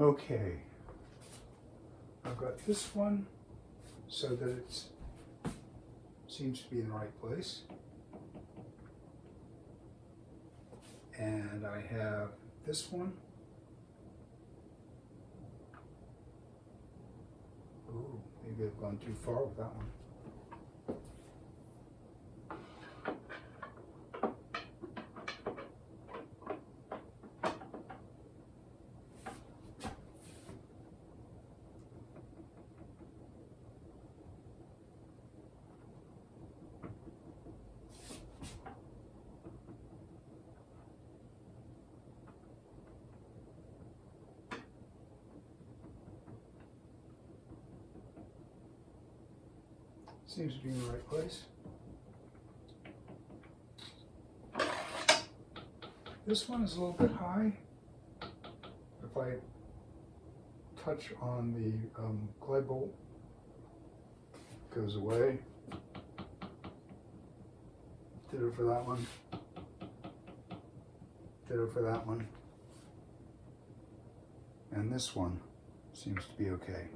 Okay, I've got this one so that it seems to be in the right place. And I have this one. Ooh, maybe I've gone too far with that one. Seems to be in the right place. This one is a little bit high. If I touch on the glide bolt, it goes away. Ditto for that one. Ditto for that one. And this one seems to be okay.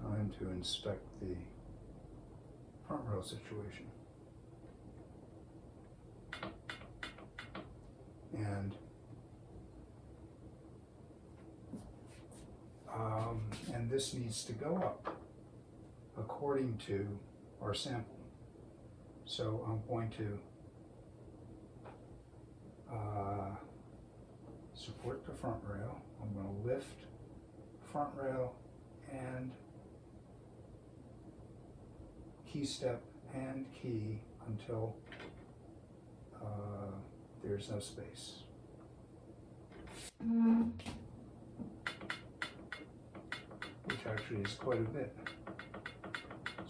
Time to inspect the front rail situation. And this needs to go up according to our sample. So I'm going to support the front rail. I'm going to lift front rail and key step and key until there's no space. Which actually is quite a bit.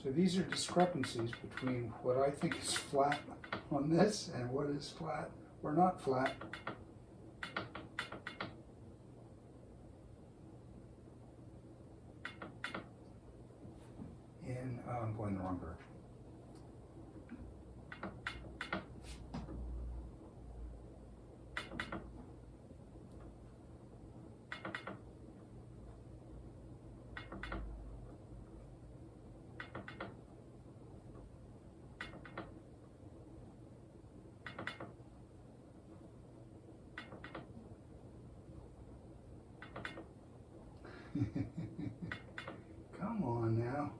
So these are discrepancies between what I think is flat on this and what is flat or not flat. And I'm going the wrong direction. Come on now.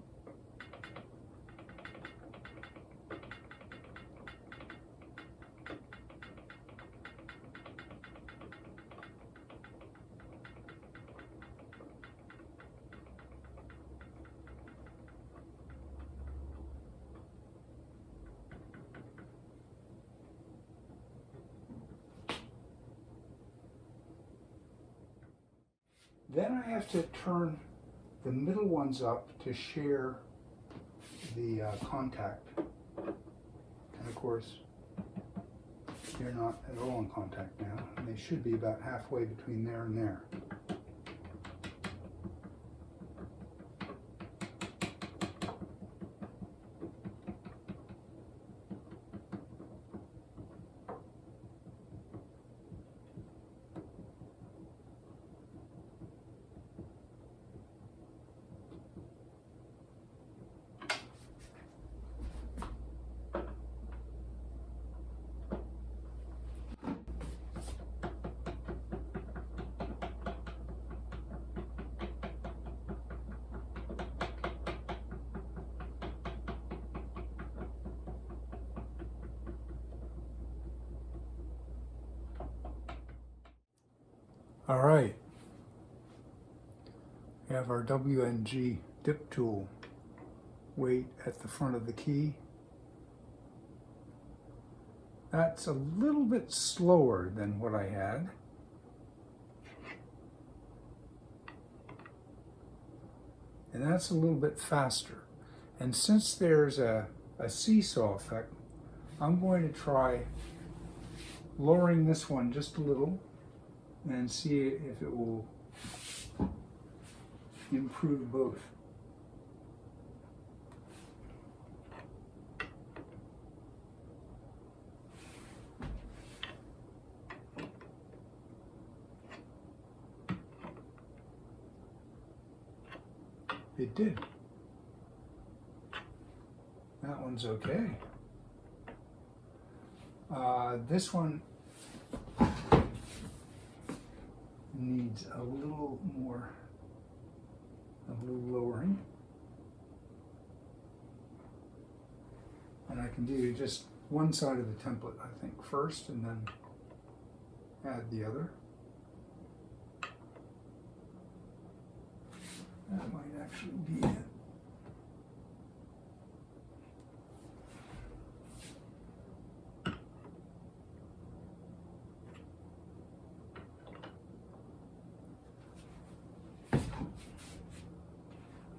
Then I have to turn the middle ones up to share the contact. And of course, they're not at all in contact now. And they should be about halfway between there and there. All right, we have our WNG dip tool weight at the front of the key. That's a little bit slower than what I had. And that's a little bit faster. And since there's a seesaw effect, I'm going to try lowering this one just a little and see if it will improve both. It did. That one's okay. This one needs a little more, a little lowering. And I can do just one side of the template, I think, first, and then add the other. That might actually be it.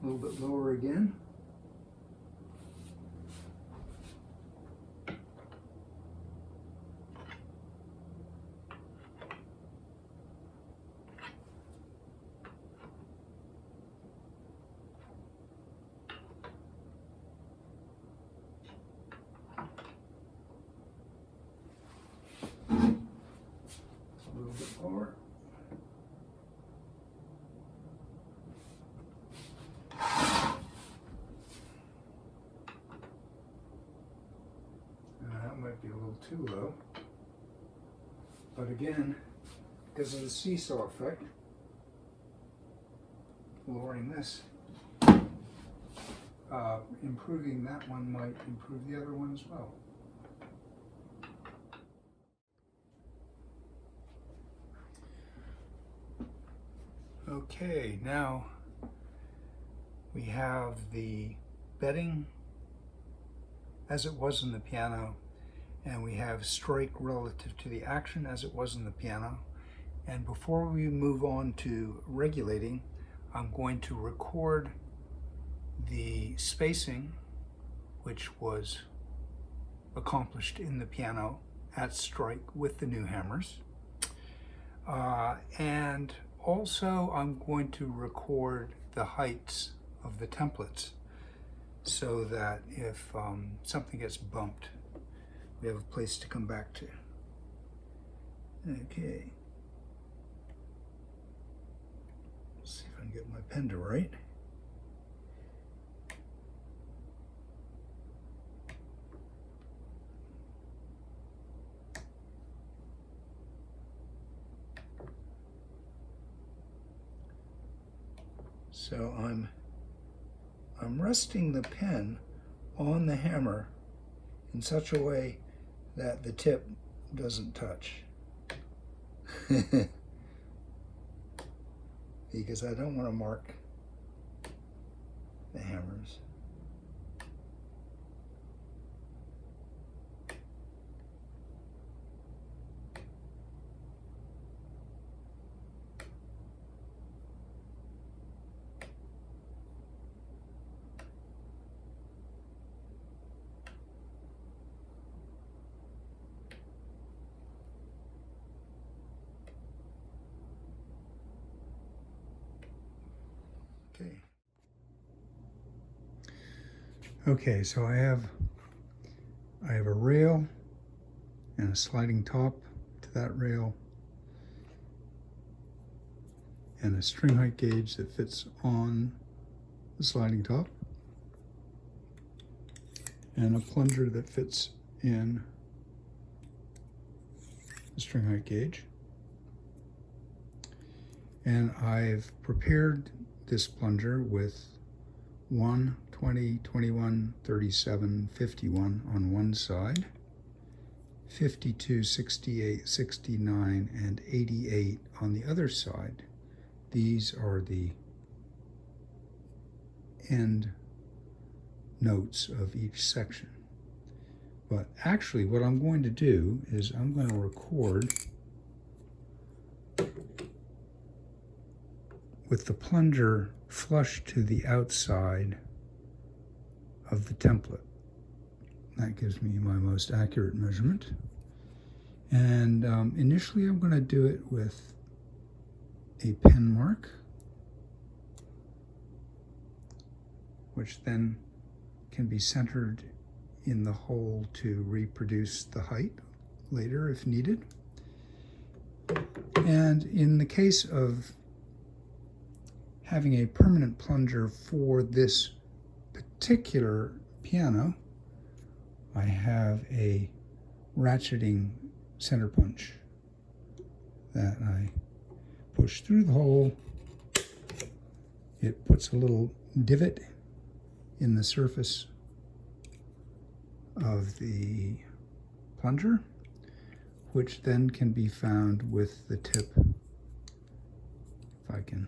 A little bit lower again. A little bit lower. That might be a little too low. But again, because of the seesaw effect, lowering this, improving that one might improve the other one as well. Okay, now we have the bedding as it was in the piano, and we have strike relative to the action as it was in the piano. And before we move on to regulating, I'm going to record the spacing, which was accomplished in the piano at strike with the new hammers. And also I'm going to record the heights of the templates so that if something gets bumped, we have a place to come back to. Okay. Let's see if I can get my pen to write. So I'm resting the pen on the hammer in such a way that the tip doesn't touch. Because I don't want to mark the hammers. Okay, so I have a rail and a sliding top to that rail and a string height gauge that fits on the sliding top and a plunger that fits in the string height gauge. And I've prepared this plunger with 1, 20, 21, 37, 51 on one side, 52, 68, 69, and 88 on the other side. These are the end notes of each section. But actually what I'm going to do is I'm going to record with the plunger flush to the outside of the template. That gives me my most accurate measurement. And initially I'm going to do it with a pen mark, which then can be centered in the hole to reproduce the height later if needed. And in the case of having a permanent plunger for this particular piano, I have a ratcheting center punch that I push through the hole. It puts a little divot in the surface of the plunger, which then can be found with the tip. If I can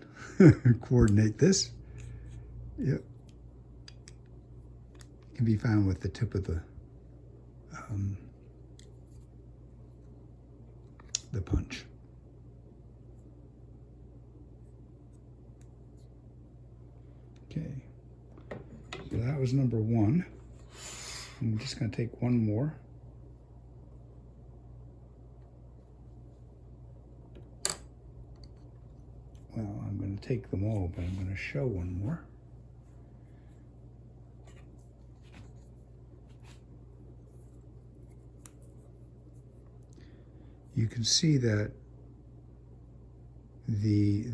coordinate this. Yep. It can be found with the tip of the punch. Okay, so that was number one. I'm just going to take one more. Well, I'm going to take them all, but I'm going to show one more. You can see that the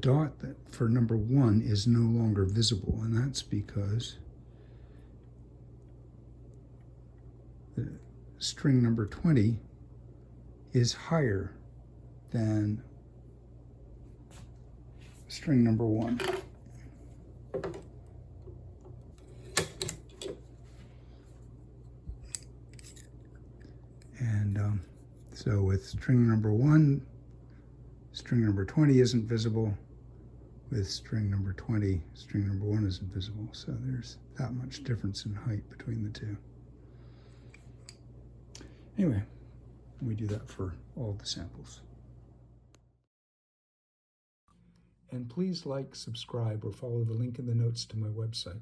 dot for number one is no longer visible, and that's because the string number 20 is higher than string number one. And so with string number one, string number 20 isn't visible. With string number 20, string number one isn't visible. So there's that much difference in height between the two. Anyway, we do that for all the samples. And please like, subscribe, or follow the link in the notes to my website.